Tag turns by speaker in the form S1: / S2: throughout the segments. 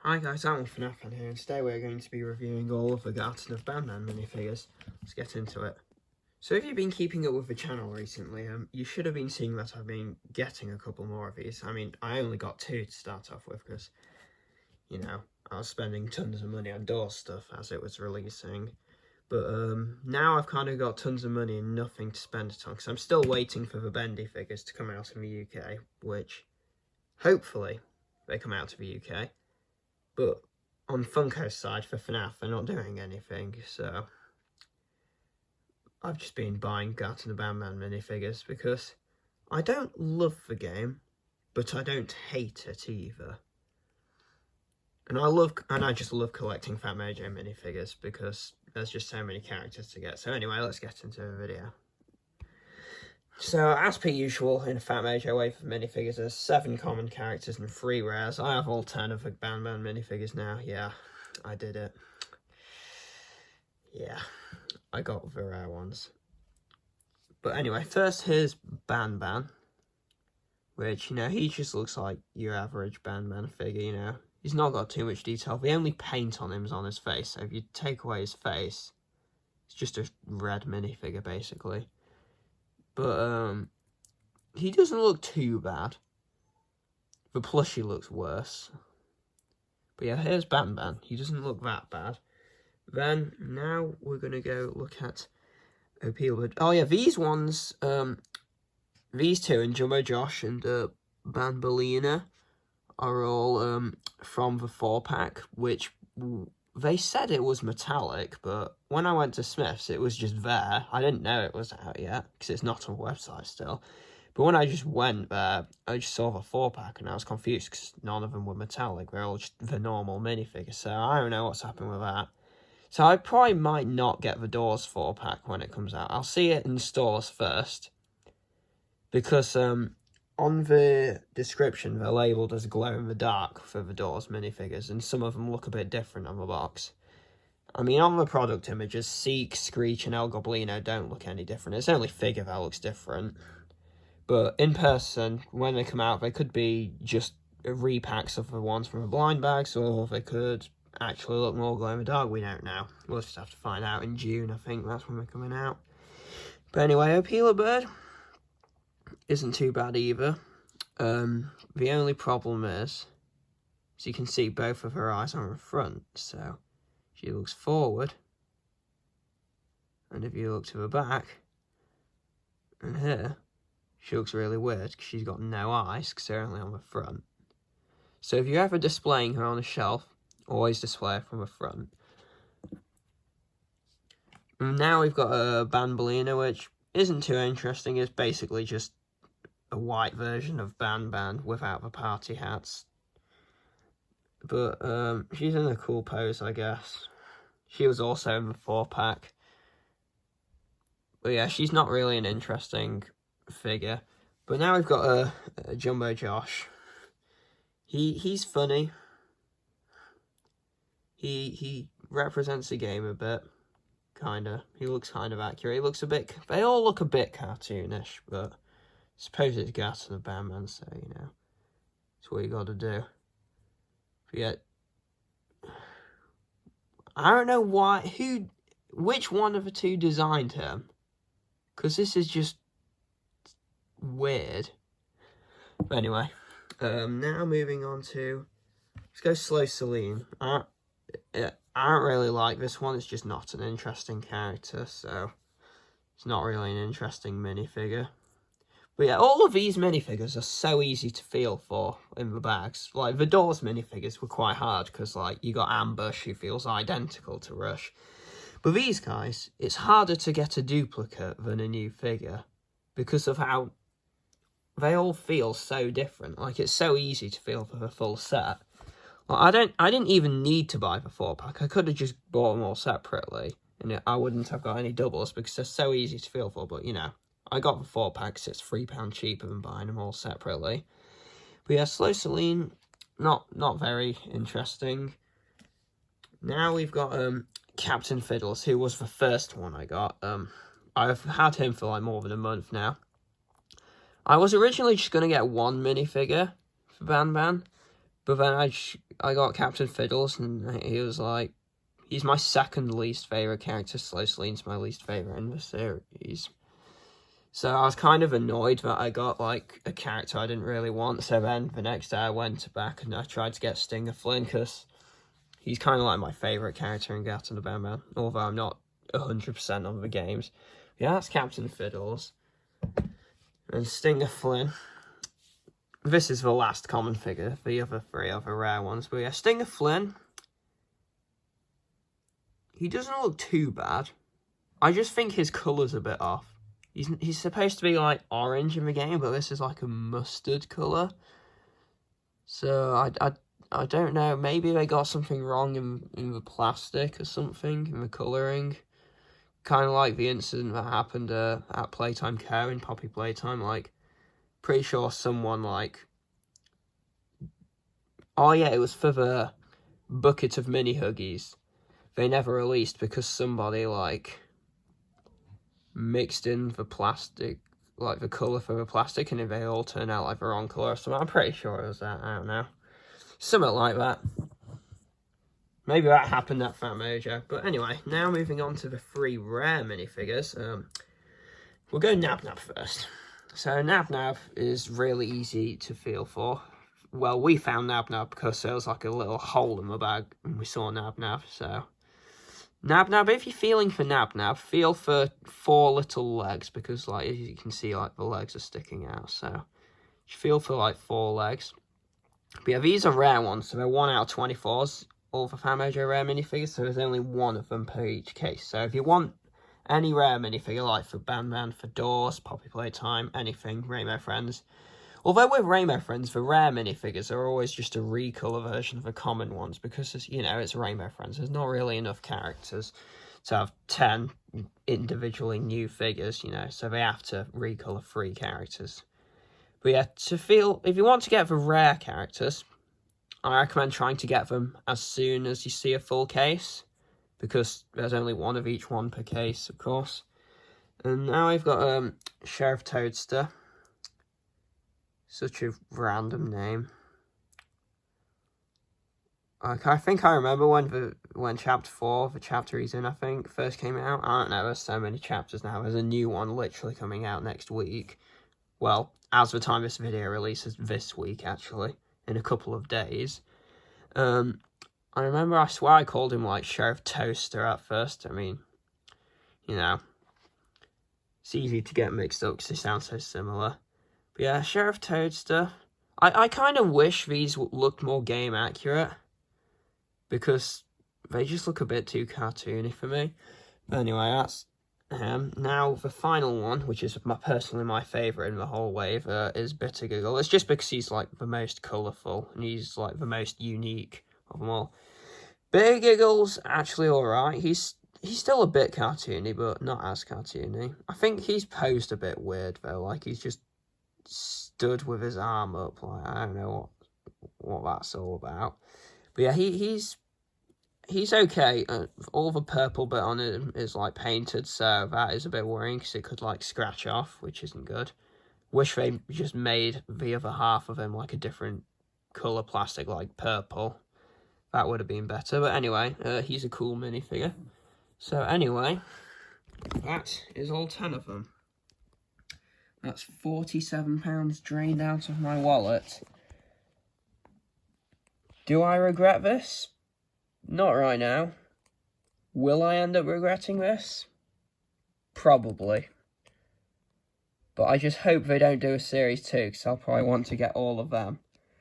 S1: Hi guys, I'm Fnaf here, and today we're going to be reviewing all of the Garten of Banban minifigures. Let's get into it. So if you've been keeping up with the channel recently, you should have been seeing that I've been getting a couple more of these. I mean, I only got 2 to start off with because, you know, I was spending tons of money on door stuff as it was releasing. But now I've kind of got tons of money and nothing to spend it on because I'm still waiting for the Bendy figures to come out in the UK, which hopefully they come out to the UK. But on Funko's side for FNAF, they're not doing anything, so I've just been buying Garten of Banban minifigures because I don't love the game, but I don't hate it either. And I just love collecting Phatmojo minifigures because there's just so many characters to get. So anyway, let's get into the video. So, as per usual, in a Phatmojo wave of minifigures, there's 7 common characters and 3 rares. I have all 10 of the Banban minifigures now. Yeah, I did it. Yeah, I got the rare ones. But anyway, first here's Banban, which, you know, he just looks like your average Banban figure, you know. He's not got too much detail. The only paint on him is on his face, so if you take away his face, it's just a red minifigure, basically. But, he doesn't look too bad. The plushie looks worse. But yeah, here's Banban. He doesn't look that bad. Then, now we're going to go look at Opal. Oh yeah, these ones, these two, and Jumbo Josh and Banbalina, are all from the 4-pack, which they said it was metallic, but when I went to Smith's, it was just there. I didn't know it was out yet, because it's not on the website still. But when I just went there, I just saw the 4-pack, and I was confused, because none of them were metallic. They're all just the normal minifigures, so I don't know what's happened with that. So I probably might not get the Doors 4-pack when it comes out. I'll see it in stores first, because on the description, they're labelled as glow-in-the-dark for the Doors minifigures, and some of them look a bit different on the box. I mean, on the product images, Seek, Screech, and El Goblino don't look any different. It's only Figure that looks different. But in person, when they come out, they could be just repacks of the ones from the blind bags, or they could actually look more glow-in-the-dark. We don't know. We'll just have to find out in June, I think that's when they're coming out. But anyway, Opal Bird isn't too bad either. The only problem is, as you can see, both of her eyes are in front, so she looks forward, and if you look to the back, and here, she looks really weird because she's got no eyes because they're only on the front. So if you're ever displaying her on a shelf, always display her from the front. And now we've got a Banbalina, which isn't too interesting. It's basically just a white version of Banban without the party hats. But she's in a cool pose, I guess. She was also in the 4-pack. But yeah, she's not really an interesting figure. But now we've got a Jumbo Josh. He's funny. He represents the game a bit, kinda. He looks kind of accurate. He looks a bit. They all look a bit cartoonish, but I suppose it's Garten of Banban, so you know, it's what you got to do. But yeah, I don't know which one of the two designed him, because this is just weird. But anyway, now moving on to, let's go Slow Seline. I don't really like this one. It's just not an interesting character, so it's not really an interesting minifigure. But yeah, all of these minifigures are so easy to feel for in the bags. Like, the Doors minifigures were quite hard, because, like, you got Ambush, who feels identical to Rush. But these guys, it's harder to get a duplicate than a new figure, because of how they all feel so different. Like, it's so easy to feel for the full set. Like, I didn't even need to buy the 4-pack. I could have just bought them all separately, and I wouldn't have got any doubles, because they're so easy to feel for, but, you know. I got the 4-pack, so it's £3 cheaper than buying them all separately. But yeah, Slow Seline, not very interesting. Now we've got Captain Fiddles, who was the first one I got. I've had him for like more than a month now. I was originally just going to get one minifigure for Banban, But then I got Captain Fiddles, and he was like, he's my second least favourite character. Seline's my least favourite in the series. So I was kind of annoyed that I got, like, a character I didn't really want. So then the next day I went back and I tried to get Flynn, because he's kind of like my favourite character in Garten of Banban, although I'm not 100% on the games. Yeah, that's Captain Fiddles. And Flynn. This is the last common figure. The other three are the rare ones. But yeah, Flynn. He doesn't look too bad. I just think his colour's a bit off. He's supposed to be like orange in the game, but this is like a mustard colour. So I don't know. Maybe they got something wrong in the plastic or something, in the colouring. Kind of like the incident that happened at Playtime Co. in Poppy Playtime. Like, pretty sure someone like... Oh yeah, it was for the bucket of mini huggies. They never released because somebody like mixed in the plastic, like the colour for the plastic, and they all turned out like the wrong colour or something. I'm pretty sure it was that. I don't know. Something like that. Maybe that happened at Phatmojo. But anyway, now moving on to the 3 rare minifigures. We'll go Nabnab first. So Nabnab is really easy to feel for. Well, we found Nabnab because there was like a little hole in the bag and we saw Nabnab, so... Nabnab, if you're feeling for Nabnab, feel for 4 little legs, because, like, as you can see, like, the legs are sticking out, so... Feel for, like, 4 legs. But yeah, these are rare ones, so they're 1 out of 24s, all for Phatmojo rare minifigures, so there's only 1 of them per each case. So if you want any rare minifigure, like for Banban, for Doors, Poppy Playtime, anything, Rainbow Friends... Although with Rainbow Friends, the rare minifigures are always just a recolor version of the common ones, because, you know, it's Rainbow Friends. There's not really enough characters to have 10 individually new figures, you know, so they have to recolor 3 characters. But yeah, if you want to get the rare characters, I recommend trying to get them as soon as you see a full case, because there's only 1 of each one per case, of course. And now I've got Sheriff Toadster. Such a random name. Like, I think I remember when Chapter 4, the chapter he's in, I think, first came out. I don't know, there's so many chapters now. There's a new one literally coming out next week. Well, as the time this video releases, this week, actually, in a couple of days. I remember, I swear I called him, like, Sheriff Toaster at first. I mean, you know, it's easy to get mixed up because they sound so similar. But yeah, Sheriff Toadster. I kind of wish these looked more game accurate, because they just look a bit too cartoony for me. But anyway, that's him. Now, the final one, which is personally my favourite in the whole wave, is Giggle. It's just because he's, like, the most colourful, and he's, like, the most unique of them all. Giggle's actually alright. He's still a bit cartoony, but not as cartoony. I think he's posed a bit weird, though. Like, he's just stood with his arm up, like, I don't know what that's all about. But yeah, he's okay. All the purple bit on him is like painted, so that is a bit worrying because it could like scratch off, which isn't good. Wish they just made the other half of him like a different colour plastic, like purple. That would have been better. But anyway, he's a cool minifigure. So anyway, that is all 10 of them. That's £47 drained out of my wallet. Do I regret this? Not right now. Will I end up regretting this? Probably. But I just hope they don't do a series 2, because I'll probably want to get all of them.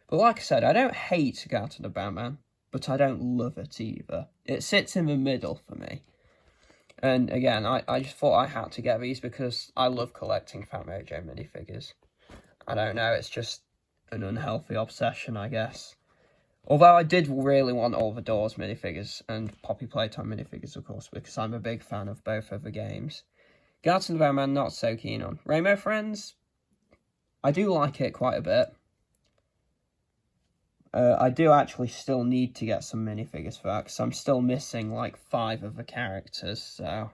S1: But like I said, I don't hate Garten of Banban, but I don't love it either. It sits in the middle for me. And again, I just thought I had to get these because I love collecting Phatmojo minifigures. I don't know, it's just an unhealthy obsession, I guess. Although I did really want all the Doors minifigures and Poppy Playtime minifigures, of course, because I'm a big fan of both of the games. Garten of Banban, not so keen on. Rainbow Friends, I do like it quite a bit. I do actually still need to get some minifigures for that, because I'm still missing, like, 5 of the characters, so...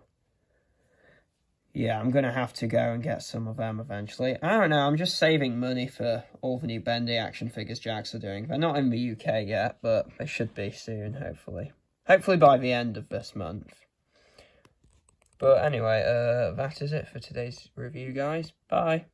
S1: yeah, I'm going to have to go and get some of them eventually. I don't know, I'm just saving money for all the new Bendy action figures Jax are doing. They're not in the UK yet, but they should be soon, hopefully. Hopefully by the end of this month. But anyway, that is it for today's review, guys. Bye.